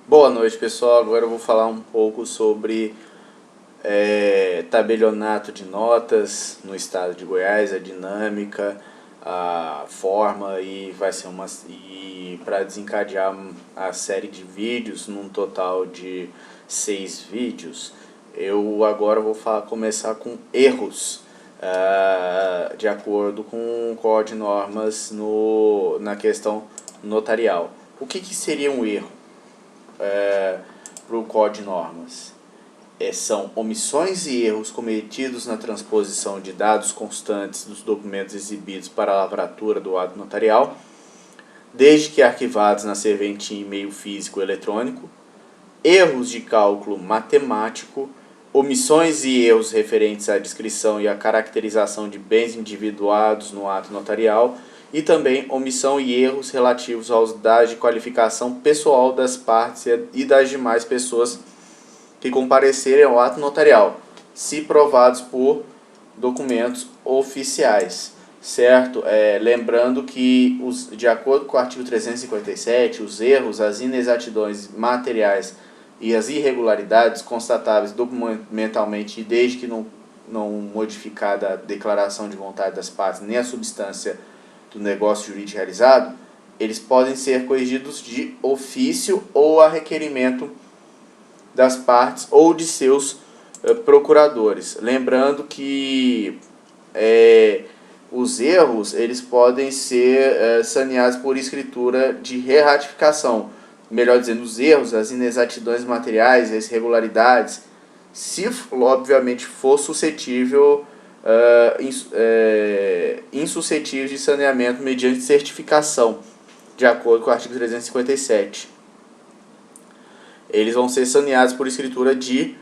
Boa noite, pessoal. Agora eu vou falar um pouco sobre tabelionato de notas no estado de Goiás, a dinâmica, a forma e vai ser para desencadear a série de vídeos num total de 6 vídeos. Eu agora vou começar com erros de acordo com o Código de Normas na questão notarial. O que seria um erro? Para o Código de Normas. São omissões e erros cometidos na transposição de dados constantes dos documentos exibidos para a lavratura do ato notarial, desde que arquivados na serventia em meio físico ou eletrônico, erros de cálculo matemático, omissões e erros referentes à descrição e à caracterização de bens individuados no ato notarial, e também omissão e erros relativos aos dados de qualificação pessoal das partes e das demais pessoas que comparecerem ao ato notarial, se provados por documentos oficiais, certo? Lembrando que, de acordo com o artigo 357, os erros, as inexatidões materiais e as irregularidades constatáveis documentalmente, desde que não modificada a declaração de vontade das partes nem a substância do negócio jurídico realizado, eles podem ser corrigidos de ofício ou a requerimento das partes ou de seus procuradores. Lembrando que os erros eles podem ser saneados por escritura de reratificação. Melhor dizendo, os erros, as inexatidões materiais, as irregularidades, se obviamente for suscetível insuscetíveis de saneamento mediante certificação, de acordo com o artigo 357. Eles vão ser saneados por escritura de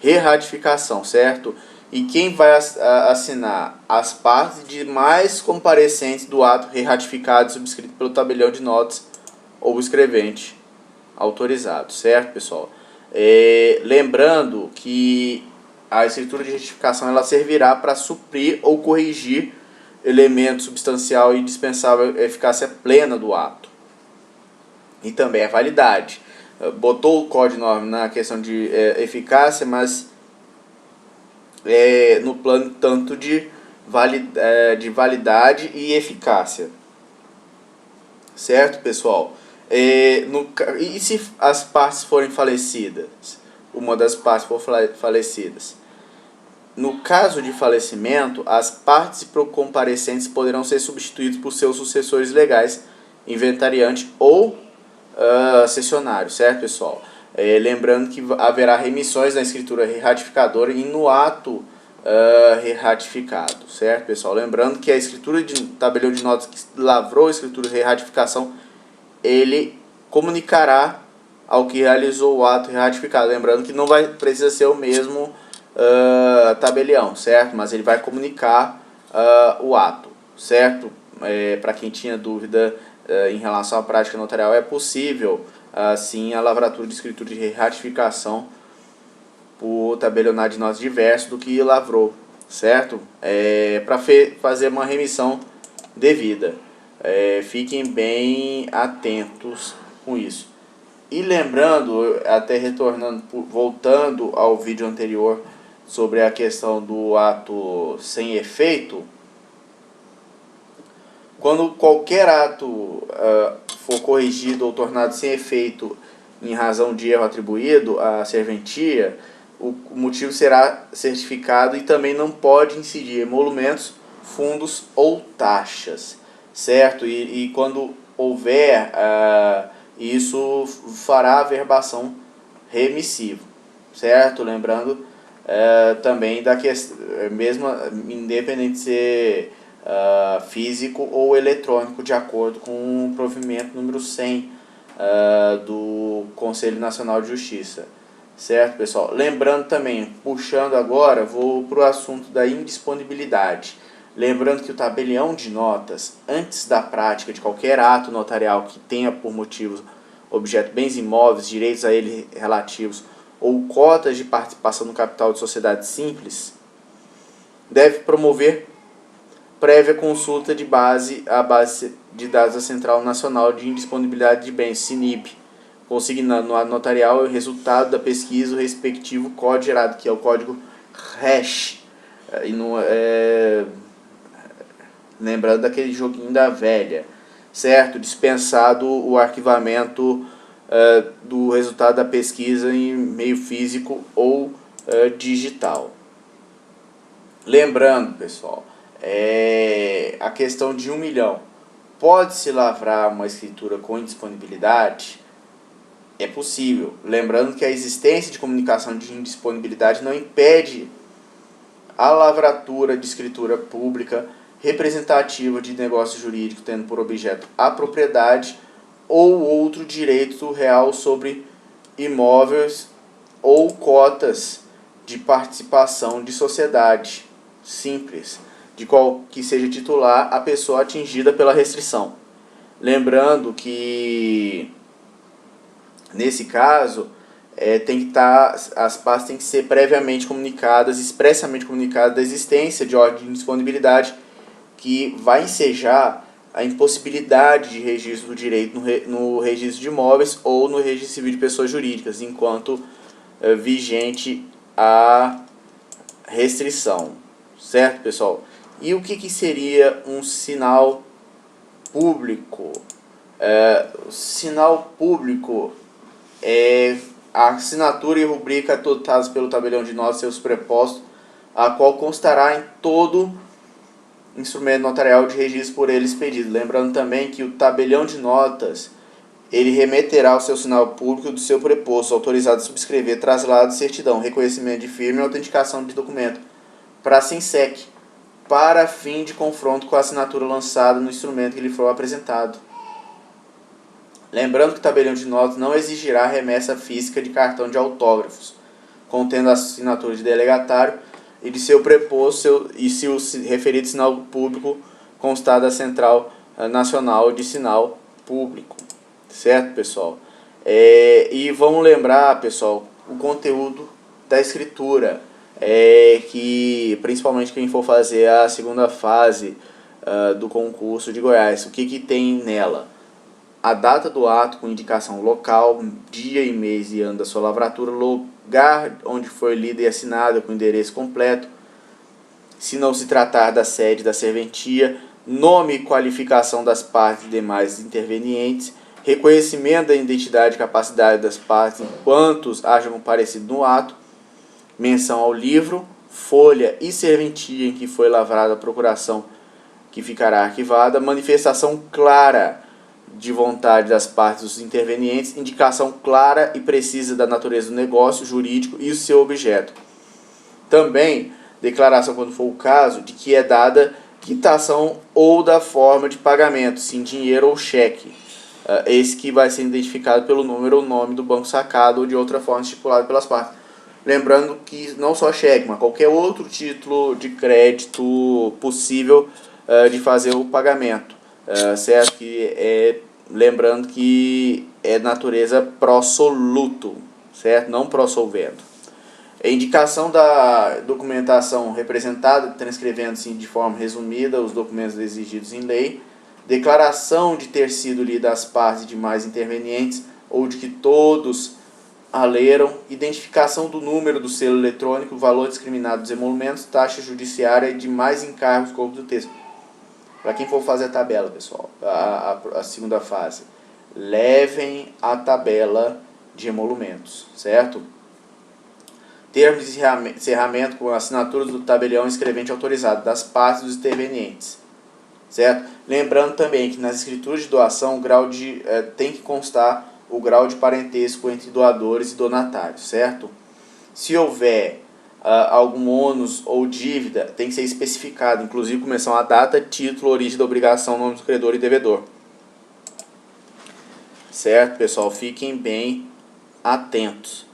reratificação, certo? E quem vai assinar? As partes demais comparecentes do ato reratificado subscrito pelo tabelião de notas ou escrevente autorizado, certo, pessoal? Lembrando que a escritura de retificação ela servirá para suprir ou corrigir elemento substancial e indispensável à eficácia plena do ato. E também a validade. Botou o Código de Normas na questão de eficácia, mas no plano tanto de validade e eficácia. Certo, pessoal? E se as partes forem falecidas? Uma das partes for falecidas. No caso de falecimento, as partes comparecentes poderão ser substituídas por seus sucessores legais, inventariante ou cessionário, certo, pessoal? Lembrando que haverá remissões na escritura reratificadora e no ato reratificado, certo, pessoal? Lembrando que a escritura de tabelião de notas que lavrou a escritura de reratificação, ele comunicará ao que realizou o ato reratificado. Lembrando que não precisa ser o mesmo tabelião, certo? Mas ele vai comunicar o ato, certo? Para quem tinha dúvida em relação à prática notarial, é possível sim a lavratura de escritura de ratificação por tabelionato de notas diverso do que lavrou, certo? Para fazer uma remissão devida. Fiquem bem atentos com isso. E lembrando, até voltando ao vídeo anterior sobre a questão do ato sem efeito, quando qualquer ato for corrigido ou tornado sem efeito em razão de erro atribuído à serventia, o motivo será certificado e também não pode incidir emolumentos, fundos ou taxas, certo? E quando houver, isso fará a verbação remissiva, certo? Lembrando também da questão, mesmo independente de ser físico ou eletrônico, de acordo com o provimento número 100 do Conselho Nacional de Justiça, certo, pessoal? Lembrando também, puxando agora, vou para o assunto da indisponibilidade. Lembrando que o tabelião de notas, antes da prática de qualquer ato notarial que tenha por motivos objeto bens imóveis, direitos a ele relativos ou cotas de participação no capital de sociedade simples, deve promover prévia consulta de base à base de dados da Central Nacional de Indisponibilidade de Bens, CINIB, consignado no ato notarial é o resultado da pesquisa, o respectivo código gerado, que é o código hash. E não lembrando daquele joguinho da velha, certo? Dispensado o arquivamento do resultado da pesquisa em meio físico ou digital. Lembrando, pessoal, a questão de 1 milhão. Pode-se lavrar uma escritura com indisponibilidade? É possível. Lembrando que a existência de comunicação de indisponibilidade não impede a lavratura de escritura pública representativa de negócio jurídico tendo por objeto a propriedade ou outro direito real sobre imóveis ou cotas de participação de sociedade simples, de qual que seja titular a pessoa atingida pela restrição. Lembrando que nesse caso as partes têm que ser previamente comunicadas, expressamente comunicadas da existência de ordem de disponibilidade que vai ensejar a impossibilidade de registro do direito no registro de imóveis ou no registro civil de pessoas jurídicas, enquanto vigente a restrição. Certo, pessoal? E o que seria um sinal público? Sinal público é a assinatura e rubrica adotadas pelo tabelião de notas e seus prepostos, a qual constará em todo instrumento notarial de registro por ele expedido. Lembrando também que o tabelião de notas ele remeterá o seu sinal público do seu preposto, autorizado a subscrever, traslado, certidão, reconhecimento de firma e autenticação de documento para a SINSEC, para fim de confronto com a assinatura lançada no instrumento que lhe for apresentado. Lembrando que o tabelião de notas não exigirá remessa física de cartão de autógrafos, contendo a assinatura de delegatário e de seu preposto e se o referido sinal público constar da Central Nacional de Sinal Público. Certo, pessoal? E vamos lembrar, pessoal, o conteúdo da escritura, que principalmente quem for fazer a segunda fase do concurso de Goiás, o que tem nela? A data do ato com indicação local, dia e mês e ano da sua lavratura, lugar onde foi lida e assinada com endereço completo, se não se tratar da sede da serventia, nome e qualificação das partes e demais intervenientes, reconhecimento da identidade e capacidade das partes enquanto hajam comparecido no ato, menção ao livro, folha e serventia em que foi lavrada a procuração que ficará arquivada, manifestação clara de vontade das partes dos intervenientes, indicação clara e precisa da natureza do negócio jurídico e o seu objeto. Também, declaração, quando for o caso, de que é dada quitação ou da forma de pagamento, se em dinheiro ou cheque. Esse que vai ser identificado pelo número ou nome do banco sacado ou de outra forma estipulada pelas partes. Lembrando que não só cheque, mas qualquer outro título de crédito possível de fazer o pagamento. Certo? Lembrando que é natureza pró-soluto, certo? Não pró-solvendo. A indicação da documentação representada, transcrevendo-se de forma resumida os documentos exigidos em lei, declaração de ter sido lida às partes e demais intervenientes ou de que todos a leram, identificação do número do selo eletrônico, valor discriminado dos emolumentos, taxa judiciária e demais encargos, corpo do texto. Para quem for fazer a tabela, pessoal, a segunda fase, levem a tabela de emolumentos, certo? Termos de encerramento com assinatura do tabelião escrevente autorizado das partes dos intervenientes, certo? Lembrando também que nas escrituras de doação tem que constar o grau de parentesco entre doadores e donatários, certo? Se houver algum ônus ou dívida, tem que ser especificado, inclusive com menção à data, título, origem da obrigação, nome do credor e devedor. Certo, pessoal? Fiquem bem atentos.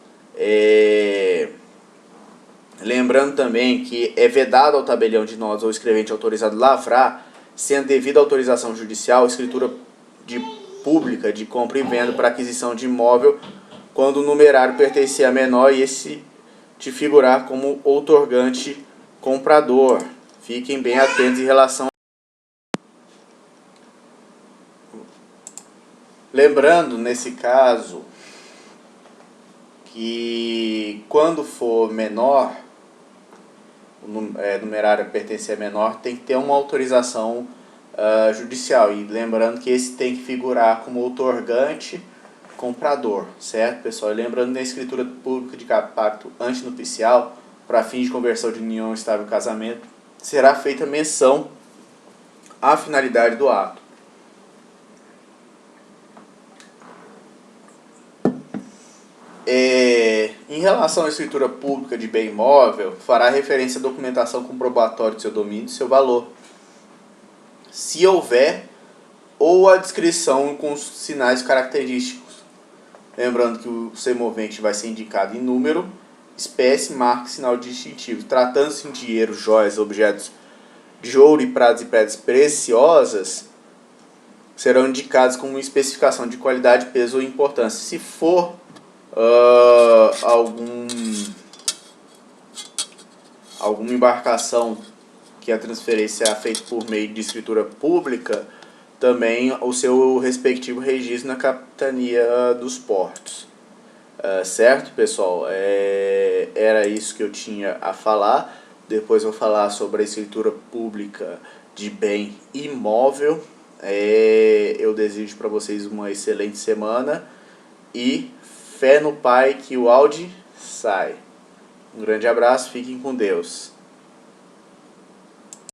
Lembrando também que é vedado ao tabelião de notas ou escrevente autorizado lavrar, sendo devida autorização judicial, escritura pública de compra e venda para aquisição de imóvel, quando o numerário pertencer a menor e esse de figurar como outorgante comprador. Fiquem bem atentos em relação. Lembrando, nesse caso, que quando for menor, numerário pertencer a menor, tem que ter uma autorização judicial. E lembrando que esse tem que figurar como outorgante comprador, certo, pessoal? E lembrando da escritura pública de pacto antinupcial, para fins de conversão de união estável e casamento, será feita menção à finalidade do ato. Em relação à escritura pública de bem imóvel, fará referência à documentação comprobatória de seu domínio e seu valor, se houver, ou a descrição com sinais característicos. Lembrando que o semovente vai ser indicado em número, espécie, marca e sinal distintivo. Tratando-se de dinheiro, joias, objetos de ouro e pratas e pedras preciosas, serão indicados com uma especificação de qualidade, peso ou importância. Se for alguma embarcação que a transferência é feita por meio de escritura pública, também o seu respectivo registro na capitania dos portos. Certo, pessoal? Era isso que eu tinha a falar. Depois eu vou falar sobre a escritura pública de bem imóvel. Eu desejo para vocês uma excelente semana e fé no Pai que o áudio sai. Um grande abraço, fiquem com Deus.